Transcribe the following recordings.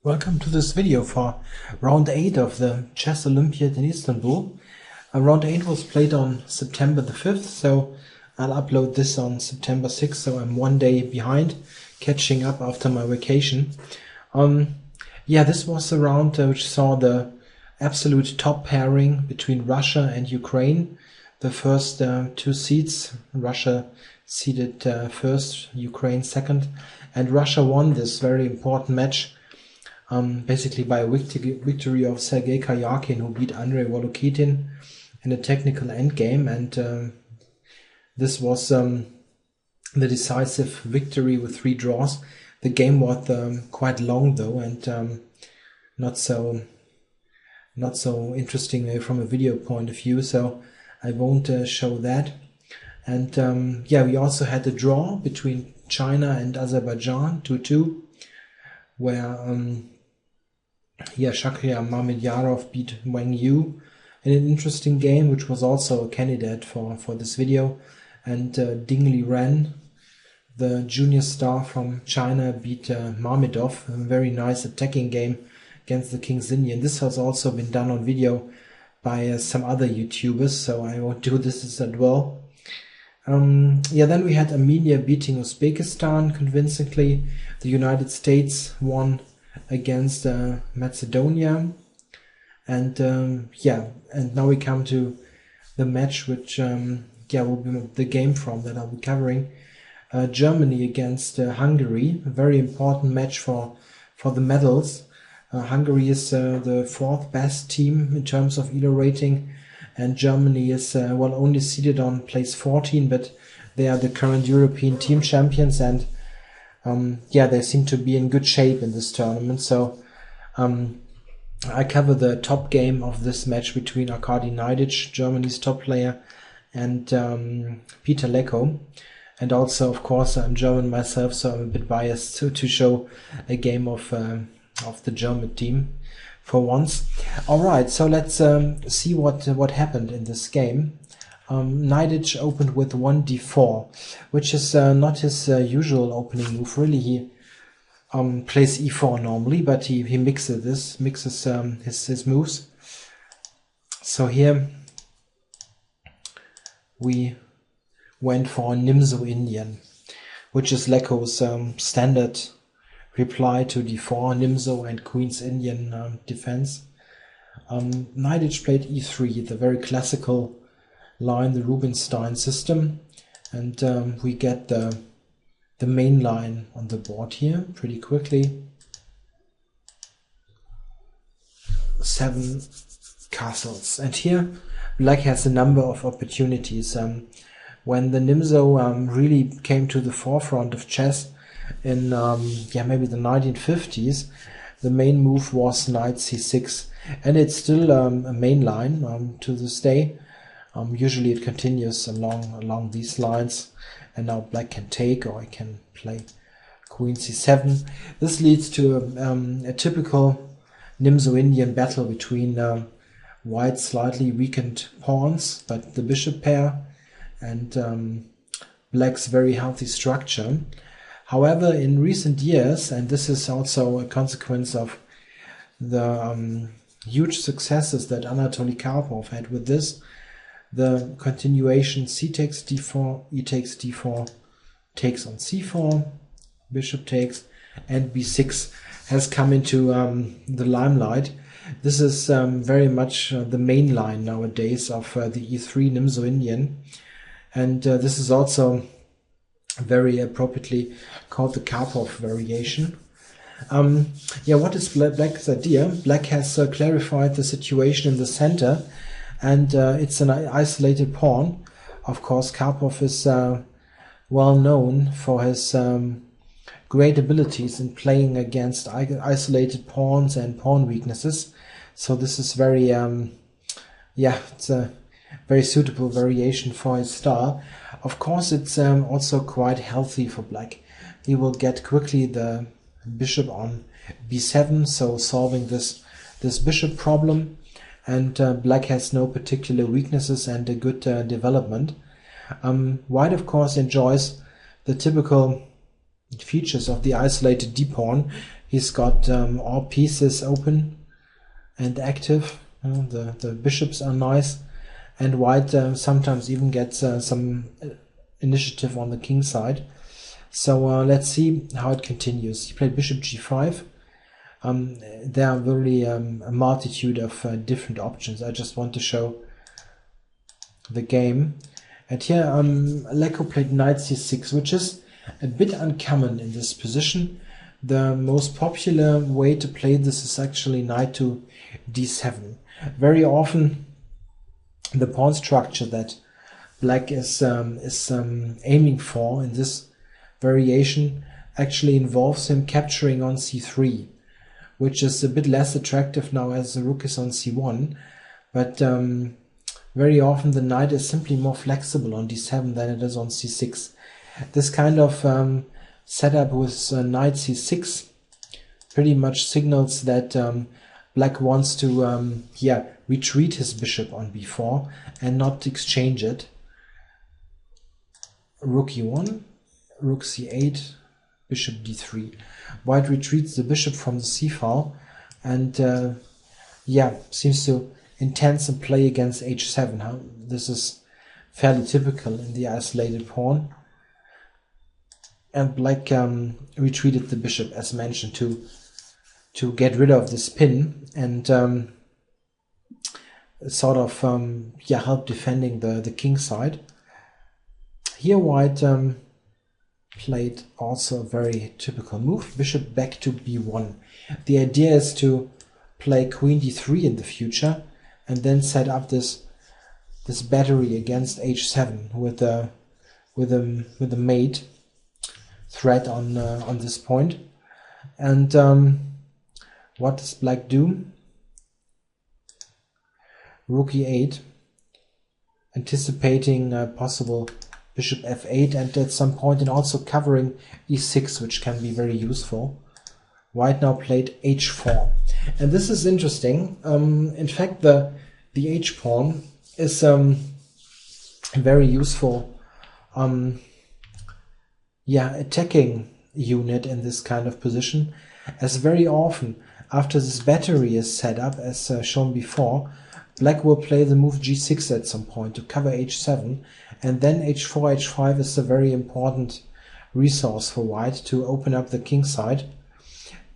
Welcome to this video for round 8 of the Chess Olympiad in Istanbul. Round 8 was played on September the 5th, so I'll upload this on September 6th, so I'm one day behind, catching up after my vacation. This was a round which saw the absolute top pairing between Russia and Ukraine. The first two seeds, Russia seeded first, Ukraine second, and Russia won this very important match. Basically by a victory of Sergei Karyakin, who beat Andrei Volokitin in a technical endgame, and this was the decisive victory with 3 draws. The game was quite long though, and not so interesting from a video point of view, so I won't show that. And we also had a draw between China and Azerbaijan, 2-2, where Shakhriyar Mamedyarov beat Wang Yu in an interesting game, which was also a candidate for this video. And Ding Liren, the junior star from China, beat Mamedov, a very nice attacking game against the King's Indian. This has also been done on video by some other YouTubers, so I won't do this as well. Then we had Armenia beating Uzbekistan convincingly. The United States won against Macedonia, and and now we come to the match which will be the game from that I'll be covering. Germany against Hungary, a very important match for the medals. Hungary is the 4th best team in terms of ELO rating, and Germany is only seated on place 14, but they are the current European team champions, and they seem to be in good shape in this tournament. So I cover the top game of this match between Arkady Naiditsch, Germany's top player, and Peter Leko. And also, of course, I'm German myself, so I'm a bit biased to show a game of the German team for once. Alright, so let's see what happened in this game. Naiditsch opened with 1d4, which is not his usual opening move. Really, he plays e4 normally, but he mixes his moves. So here we went for Nimzo Indian, which is Leko's standard reply to d4, Nimzo and Queen's Indian defense. Naiditsch played e3, the very classical line, the Rubinstein system, and we get the main line on the board here pretty quickly. 7 castles, and here Black has a number of opportunities. When the Nimzo really came to the forefront of chess in maybe the 1950s, the main move was knight c6, and it's still a main line to this day. Usually it continues along these lines, and now Black can take, or I can play Queen c7. This leads to a typical Nimzo Indian battle between White's slightly weakened pawns, but the bishop pair, and Black's very healthy structure. However, in recent years, and this is also a consequence of the huge successes that Anatoly Karpov had with this, the continuation c takes d4, e takes d4, takes on c4, bishop takes, and b6 has come into the limelight. This is very much the main line nowadays of the e3 Nimzo Indian, and this is also very appropriately called the Karpov variation. What is Black's idea? Black has clarified the situation in the center, and it's an isolated pawn. Of course, Karpov is well known for his great abilities in playing against isolated pawns and pawn weaknesses. So this is very, it's a very suitable variation for his style. Of course, it's also quite healthy for Black. He will get quickly the bishop on b7, so solving this bishop problem. And Black has no particular weaknesses and a good development. White, of course, enjoys the typical features of the isolated d-pawn. He's got all pieces open and active. The bishops are nice, and white sometimes even gets some initiative on the king side. So let's see how it continues. He played bishop g5. There are really a multitude of different options. I just want to show the game. And here Leko played knight c6, which is a bit uncommon in this position. The most popular way to play this is actually knight to d7. Very often the pawn structure that black is aiming for in this variation actually involves him capturing on c3, which is a bit less attractive now as the rook is on c1, but very often the knight is simply more flexible on d7 than it is on c6. This kind of setup with knight c6 pretty much signals that black wants to retreat his bishop on b4 and not exchange it. Rook e1, rook c8, bishop d3. White retreats the bishop from the c-file and seems to intend some play against h7. This is fairly typical in the isolated pawn. And black retreated the bishop, as mentioned, to get rid of this pin and sort of help defending the king side. Here white played also a very typical move, bishop back to b1. The idea is to play queen d3 in the future and then set up this battery against h7 with a mate threat on this point. And what does black do? Rook e8, anticipating possible bishop f8, and at some point and also covering e6, which can be very useful. White now played h4, and this is interesting. In fact, the h pawn is very useful attacking unit in this kind of position, as very often after this battery is set up, as shown before, black will play the move g6 at some point to cover h7, and then h4, h5 is a very important resource for white to open up the king side.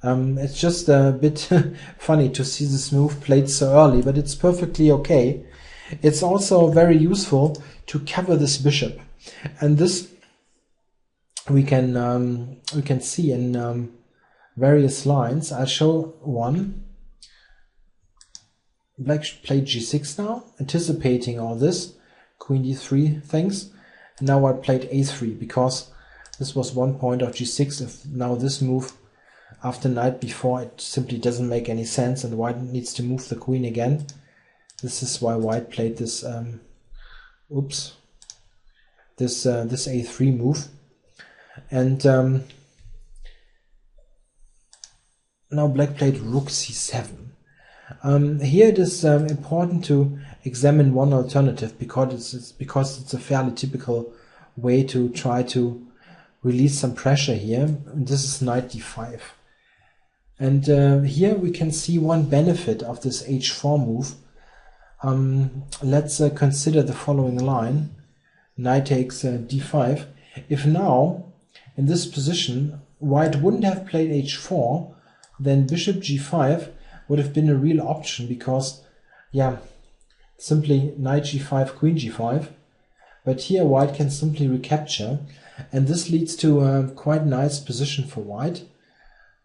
It's just a bit funny to see this move played so early, but it's perfectly okay. It's also very useful to cover this bishop, and this we can see in various lines. I'll show one. Black played g6 now, anticipating all this, queen d3 things. And now white played a3, because this was one point of g6. If now this move after knight b4, it simply doesn't make any sense, and white needs to move the queen again. This is why white played this this a3 move. And now black played rook c7. Here it is important to examine one alternative, because it's a fairly typical way to try to release some pressure here. And this is knight d5. And here we can see one benefit of this h4 move. Let's consider the following line. Knight takes d5. If now, in this position, white wouldn't have played h4, then bishop g5 would have been a real option, because, simply knight g5, queen g5. But here white can simply recapture, and this leads to a quite nice position for white.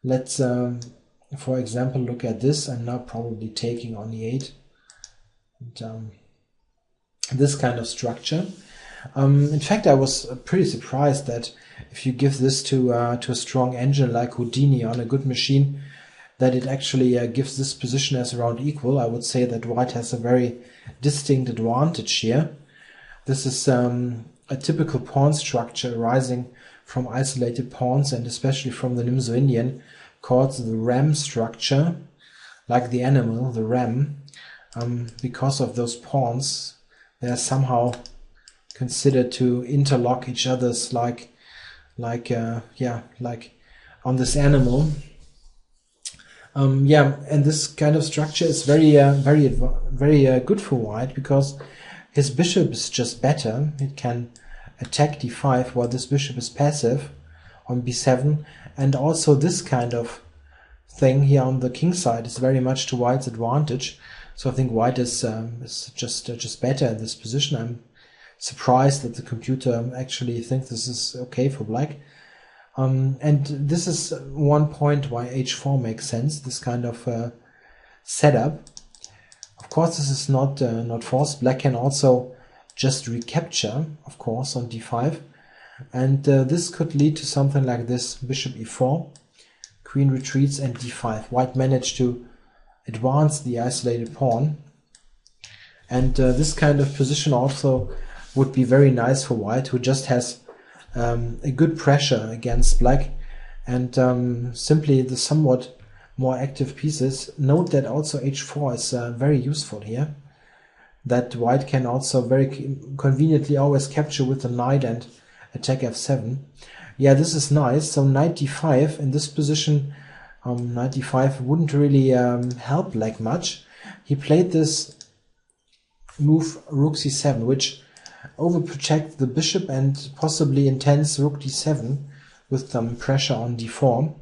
Let's, for example, look at this. I'm now probably taking on e8. And, this kind of structure. In fact, I was pretty surprised that if you give this to a strong engine like Houdini on a good machine, that it actually gives this position as around equal. I would say that white has a very distinct advantage here. This is a typical pawn structure arising from isolated pawns, and especially from the Nimzo-Indian, called the ram structure, like the animal, the ram. Because of those pawns, they are somehow considered to interlock each other's like like like on this animal. Yeah, and this kind of structure is very good for white, because his bishop is just better. It can attack d5 while this bishop is passive on b7, and also this kind of thing here on the king side is very much to white's advantage. So I think white is just better in this position. I'm surprised that the computer actually thinks this is okay for black. And this is one point why h4 makes sense, this kind of setup. Of course, this is not forced. Black can also just recapture, of course, on d5. And this could lead to something like this: bishop e4, queen retreats, and d5. White managed to advance the isolated pawn. And this kind of position also would be very nice for white, who just has a good pressure against black, and simply the somewhat more active pieces. Note that also h4 is very useful here, that white can also very conveniently always capture with the knight and attack f7. Yeah, this is nice. So knight d5 in this position, knight d5 wouldn't really help black much. He played this move rook c7, which overprotect the bishop and possibly intense rook d7 with some pressure on d4.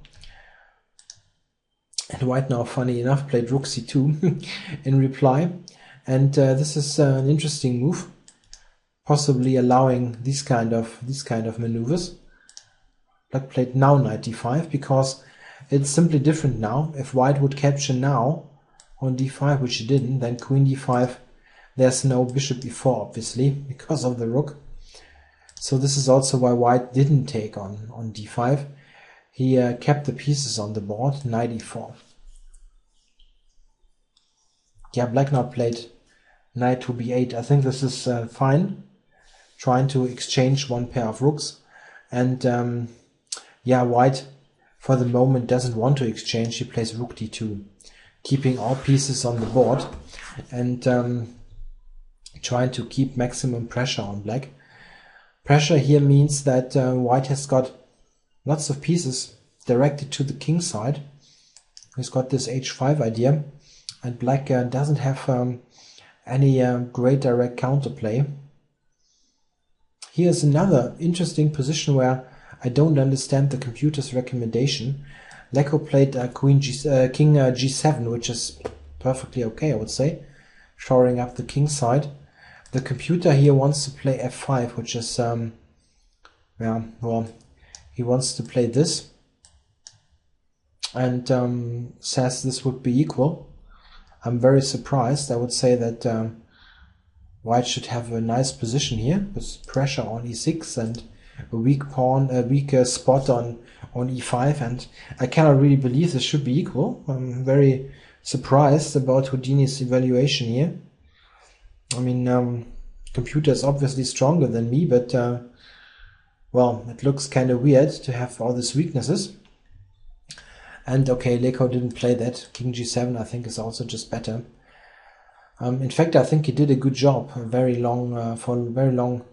And white now, funny enough, played rook c2 in reply. And this is an interesting move, possibly allowing these kind of maneuvers. Black played now knight d5 because it's simply different now. If white would capture now on d5, which he didn't, then queen d5. There's no bishop e4, obviously, because of the rook. So this is also why white didn't take on d5. He kept the pieces on the board, knight e4. Yeah, black now played knight to b8. I think this is fine, trying to exchange one pair of rooks. And yeah, white for the moment doesn't want to exchange. He plays rook d2, keeping all pieces on the board, and trying to keep maximum pressure on black. Pressure here means that white has got lots of pieces directed to the king side. He's got this h5 idea, and black doesn't have any great direct counterplay. Here's another interesting position where I don't understand the computer's recommendation. Leko played king g7, which is perfectly okay, I would say, shoring up the king side. The computer here wants to play f5, which is, yeah, well, he wants to play this, and says this would be equal. I'm very surprised. I would say that white should have a nice position here, with pressure on e6 and a weak pawn, a weak spot on e5, and I cannot really believe this should be equal. I'm very surprised about Houdini's evaluation here. I mean, computer is obviously stronger than me, but well, it looks kind of weird to have all these weaknesses. And okay, Leko didn't play that. King g7 I think is also just better. In fact, I think he did a good job, for a very long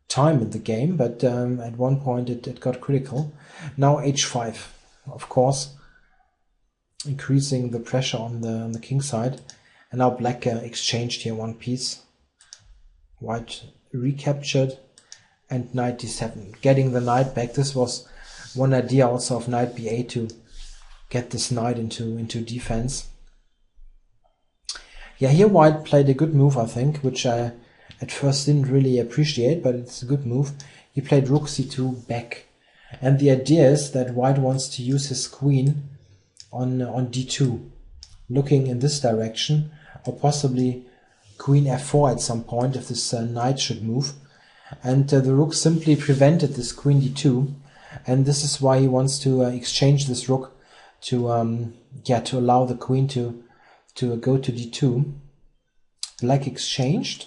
time in the game, but at one point it got critical. Now h5, of course, increasing the pressure on the king side. And now black exchanged here one piece. White recaptured, and knight d7, getting the knight back. This was one idea also of knight b8 to get this knight into defense. Yeah, here white played a good move, I think, which I at first didn't really appreciate, but it's a good move. He played rook c2 back, and the idea is that white wants to use his queen on d2, looking in this direction, or possibly queen f4 at some point if this knight should move. And the rook simply prevented this queen d2, and this is why he wants to exchange this rook to allow the queen to go to d2. Black exchanged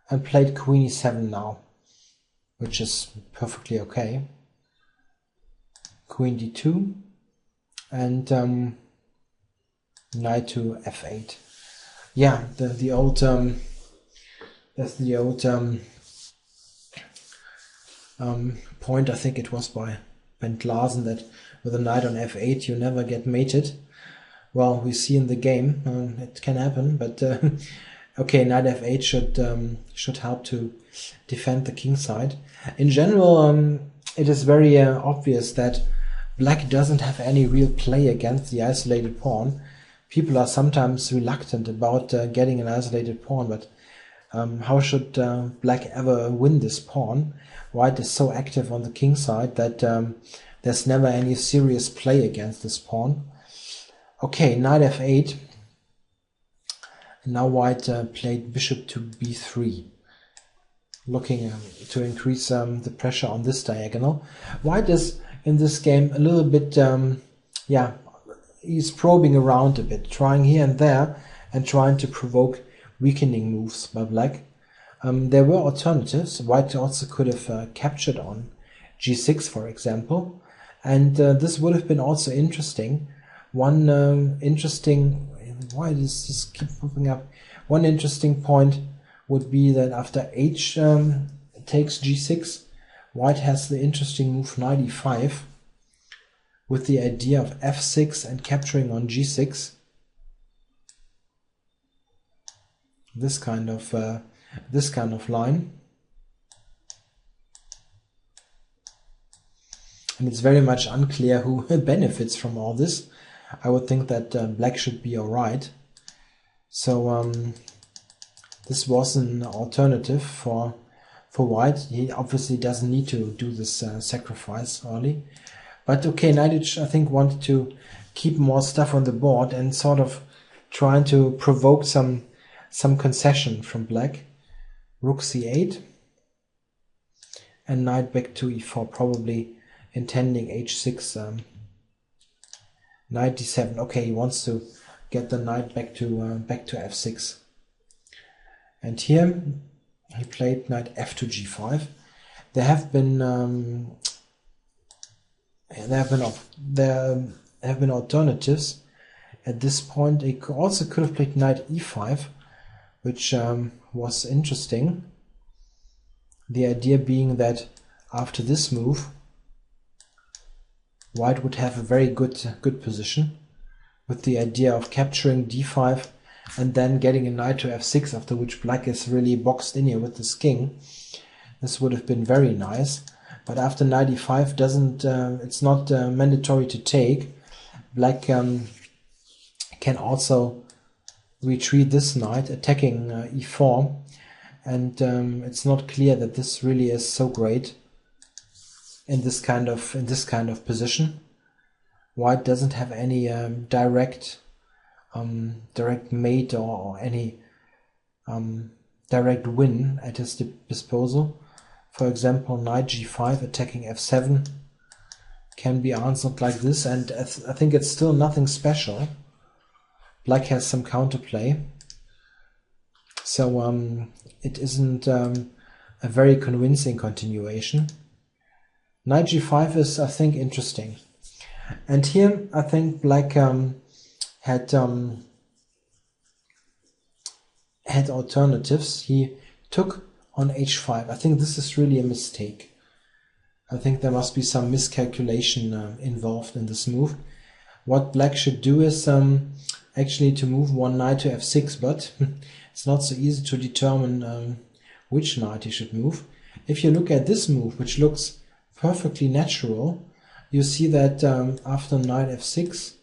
and played queen e7 now, which is perfectly okay. Queen d2 and knight to f8. Yeah, the old that's the old point, I think it was by Bent Larsen, that with a knight on f8 you never get mated. Well, we see in the game it can happen, but okay, knight f8 should help to defend the king side. In general, it is very obvious that black doesn't have any real play against the isolated pawn. People are sometimes reluctant about getting an isolated pawn, but how should black ever win this pawn? White is so active on the king side that there's never any serious play against this pawn. Okay, knight f8. And now white played bishop to b3, looking to increase the pressure on this diagonal. White is in this game a little bit, yeah, he's probing around a bit, trying here and there and trying to provoke weakening moves by black. There were alternatives. White also could have captured on g6, for example, and this would have been also interesting. One why does this keep popping up? One interesting point would be that after h takes g6, white has the interesting move knight e5 with the idea of f6 and capturing on g6. This kind of line, and it's very much unclear who benefits from all this. I would think that black should be alright. So this was an alternative for white. He obviously doesn't need to do this sacrifice early. But okay, Naiditsch, I think, wanted to keep more stuff on the board and sort of trying to provoke some concession from black. Rook c8 and knight back to e4, probably intending h6. Knight d7. Okay, he wants to get the knight back to f6. And here he played knight f to g5. There have been alternatives. At this point, he also could have played knight e5, which was interesting. The idea being that after this move, white would have a very good position, with the idea of capturing d5 and then getting a knight to f6, after which black is really boxed in here with this king. This would have been very nice, but after knight e5 it's not mandatory to take. Black can also retreat this knight, attacking e4, and it's not clear that this really is so great in this kind of position. White doesn't have any direct mate or any direct win at his disposal. For example, knight g5 attacking f7 can be answered like this, and I think it's still nothing special. Black has some counterplay, so it isn't a very convincing continuation. Knight g5 is, I think, interesting. And here I think black had alternatives. He took on h5. I think this is really a mistake. I think there must be some miscalculation involved in this move. What black should do is actually to move one knight to f6, but it's not so easy to determine which knight he should move. If you look at this move, which looks perfectly natural, you see that after knight f6,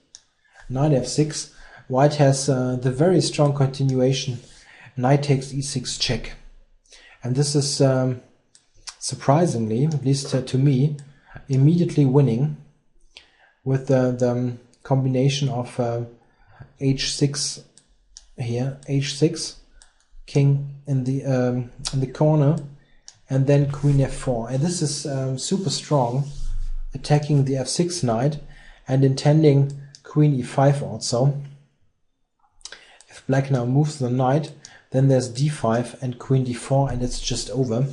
white has the very strong continuation, knight takes e6 check. And this is surprisingly, at least to me, immediately winning with the combination of h6 here, h6, king in the corner, and then queen f4. And this is super strong, attacking the f6 knight and intending queen e5 also. If black now moves the knight, then there's d5 and queen d4, and it's just over.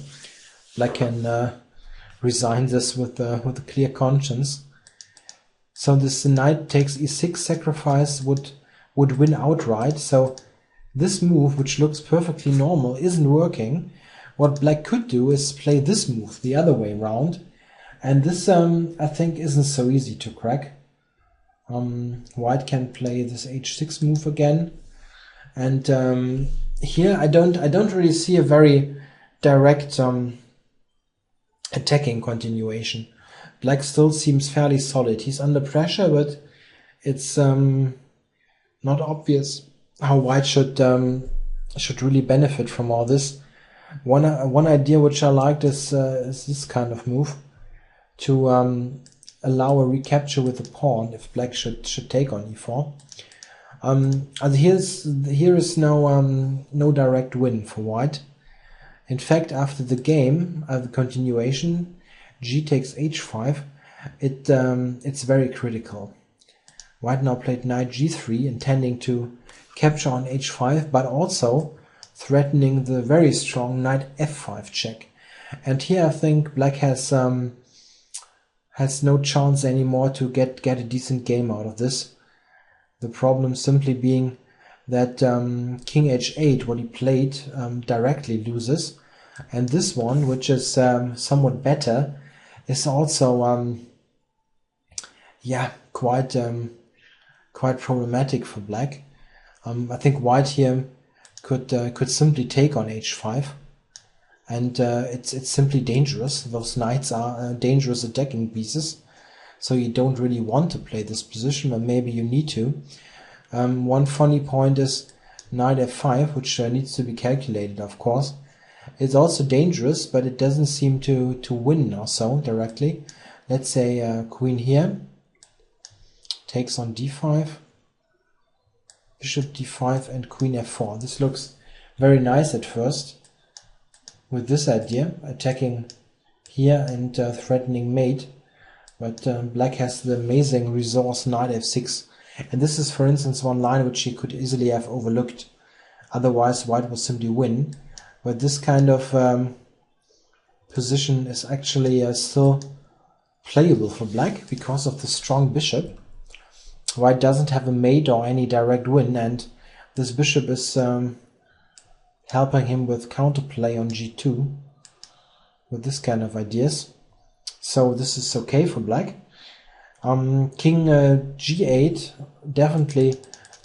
Black can resign this with a clear conscience. So this knight takes e6 sacrifice would win outright. So this move, which looks perfectly normal, isn't working. What black could do is play this move the other way around And this, I think, isn't so easy to crack. White can play this h6 move again, and here I don't really see a very direct attacking continuation. Black still seems fairly solid. He's under pressure, but it's not obvious how White should really benefit from all this. One idea which I liked is this kind of move, to allow a recapture with the pawn if Black should take on e4. And here is no direct win for White. In fact, after the game, the continuation, G takes h5, it's very critical. White now played knight g3, intending to capture on h5, but also threatening the very strong knight f5 check. And here I think Black has no chance anymore to get a decent game out of this. The problem simply being that king h8, what he played, directly loses, and this one, which is somewhat better, is also quite problematic for Black. I think White here could simply take on h5, and it's simply dangerous. Those knights are dangerous attacking pieces, so you don't really want to play this position, but maybe you need to. One funny point is knight f5, which needs to be calculated, of course. It's also dangerous, but it doesn't seem to win or so directly. Let's say queen here takes on d5, bishop d5, and queen f4. This looks very nice at first, with this idea, attacking here and threatening mate. But Black has the amazing resource knight f6. And this is, for instance, one line which he could easily have overlooked. Otherwise, White will simply win. But this kind of position is actually still playable for Black because of the strong bishop. White doesn't have a mate or any direct win, and this bishop is helping him with counterplay on g2 with this kind of ideas. So this is okay for Black. King g8, definitely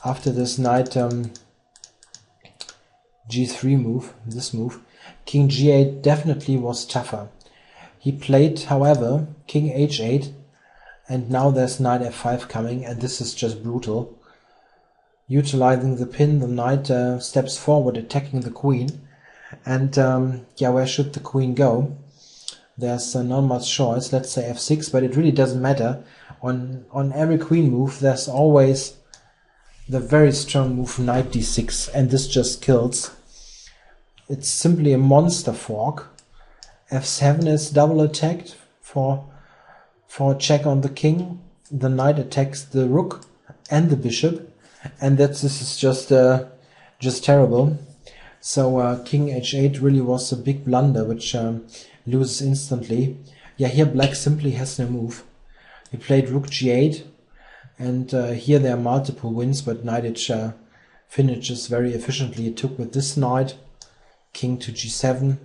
after this knight g3 move, this move, king g8 definitely was tougher. He played, however, king h8, and now there's knight f5 coming, and this is just brutal. Utilizing the pin, the knight steps forward, attacking the queen, and where should the queen go? There's not much choice. Let's say f6, but it really doesn't matter. On every queen move, there's always the very strong move knight d6, and this just kills. It's simply a monster fork. f7 is double attacked for a check on the king. The knight attacks the rook and the bishop, and this is just terrible. So king h8 really was a big blunder, which loses instantly. Yeah, here Black simply has no move. He played rook g8, and here there are multiple wins, but Naiditsch finishes very efficiently. It took with this knight, king to g7,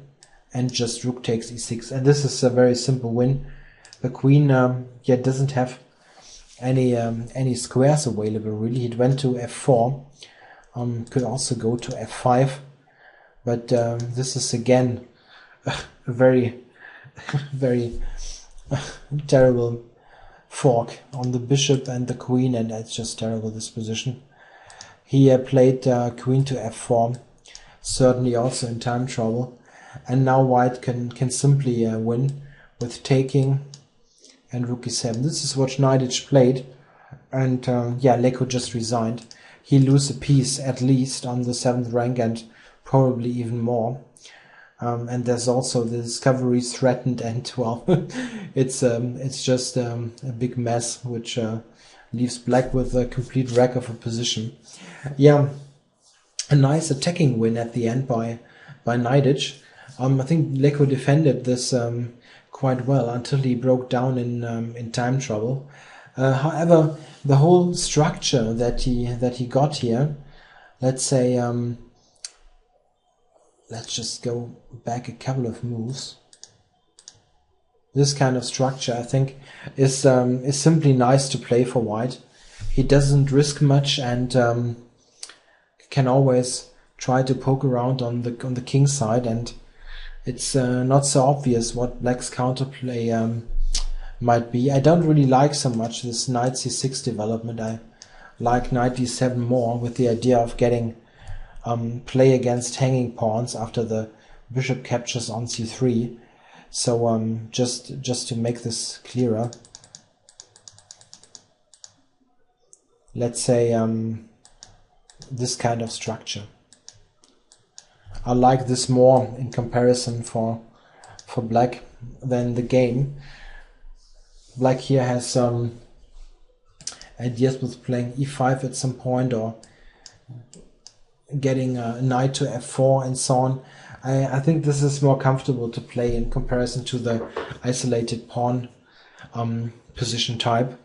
and just rook takes e6, and this is a very simple win. The queen doesn't have any squares available really. It went to f4, could also go to f5, but this is again a very very terrible fork on the bishop and the queen, and that's just terrible, this position. He played queen to f4, certainly also in time trouble, and now White can simply win with taking and rook e7. This is what Naiditsch played, and Leko just resigned. He lose a piece at least on the 7th rank, and probably even more. And there's also the discoveries threatened, and well, it's just a big mess, which leaves Black with a complete wreck of a position. Yeah, a nice attacking win at the end by Naiditsch. I think Leko defended this quite well until he broke down in time trouble. However, the whole structure that he got here, let's say, let's just go back a couple of moves. this kind of structure, I think, is simply nice to play for white. He doesn't risk much and can always try to poke around on the king side, and it's not so obvious what black's counterplay might be. I don't really like so much this knight c6 development. I like knight d7 more, with the idea of getting play against hanging pawns after the bishop captures on c3. So just to make this clearer, let's say this kind of structure. I like this more in comparison for black than the game. Black here has some ideas with playing e5 at some point, or getting a knight to f4 and so on. I think this is more comfortable to play in comparison to the isolated pawn position type.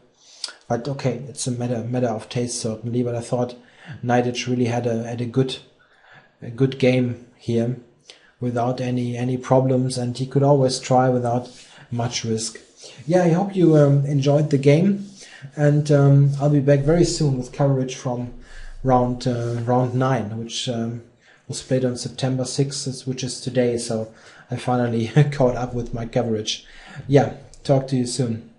But okay, it's a matter of taste certainly. But I thought Naiditsch really had a good game here, without any problems, and he could always try without much risk. Yeah, I hope you enjoyed the game, and I'll be back very soon with coverage from round 9, which was played on September 6th, which is today. So I finally caught up with my coverage. Yeah, talk to you soon.